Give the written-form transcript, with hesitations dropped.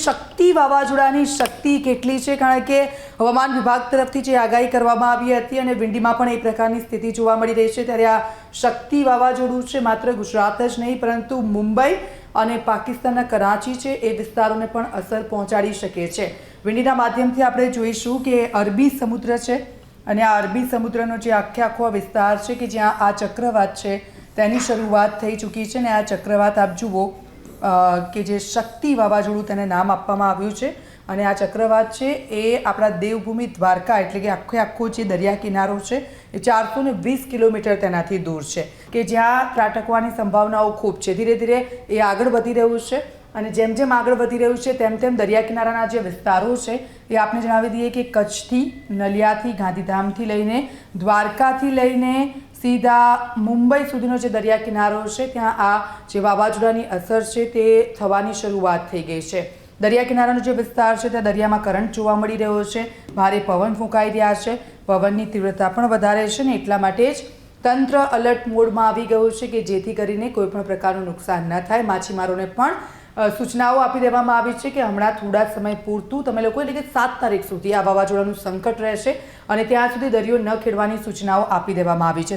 શક્તિ વાવાઝોડાની શક્તિ કેટલી છે, કારણ કે હવામાન વિભાગ તરફથી જે આગાહી કરવામાં આવી હતી અને વિંડીમાં પણ એ પ્રકારની સ્થિતિ જોવા મળી રહી છે, ત્યારે આ શક્તિ વાવાઝોડું છે માત્ર ગુજરાત જ નહીં પરંતુ મુંબઈ અને પાકિસ્તાનના કરાચી છે એ વિસ્તારોને પણ અસર પહોંચાડી શકે છે. વિંડીના માધ્યમથી આપણે જોઈશું કે અરબી સમુદ્ર છે અને આ અરબી સમુદ્રનો જે આખો વિસ્તાર છે કે જ્યાં આ ચક્રવાત છે તેની શરૂઆત થઈ ચૂકી છે. અને આ ચક્રવાત આપ જુઓ કે જે શક્તિ વાવાઝોડું તેને નામ આપવામાં આવ્યું છે. અને આ ચક્રવાત છે એ આપણા દેવભૂમિ દ્વારકા એટલે કે આખો જે દરિયા કિનારો છે એ 420 કિલોમીટર તેનાથી દૂર છે કે જ્યાં ત્રાટકવાની સંભાવનાઓ ખૂબ છે. ધીરે ધીરે એ આગળ વધી રહ્યું છે અને જેમ જેમ આગળ વધી રહ્યું છે તેમ તેમ દરિયા કિનારાના જે વિસ્તારો છે એ આપણે જણાવી દઈએ કે કચ્છથી, નલિયાથી, ગાંધીધામથી લઈને દ્વારકાથી લઈને સીધા મુંબઈ સુધીનો જે દરિયા કિનારો છે ત્યાં આ જે વાવાઝોડાની અસર છે તે થવાની શરૂઆત થઈ ગઈ છે. દરિયા કિનારાનો જે વિસ્તાર છે ત્યાં દરિયામાં કરંટ જોવા મળી રહ્યો છે, ભારે પવન ફૂંકાઈ રહ્યા છે, પવનની તીવ્રતા પણ વધારે છે ને એટલા માટે જ તંત્ર અલર્ટ મોડમાં આવી ગયું છે કે જેથી કરીને કોઈપણ પ્રકારનું નુકસાન ન થાય. માછીમારોને પણ સૂચનાઓ આપી દેવામાં આવી છે કે હમણાં થોડા સમય પૂરતું તમે લોકો એટલે કે 7 તારીખ સુધી આ વાવાઝોડાનું સંકટ રહેશે અને ત્યાં સુધી દરિયો ન ખેડવાની સૂચનાઓ આપી દેવામાં આવી છે.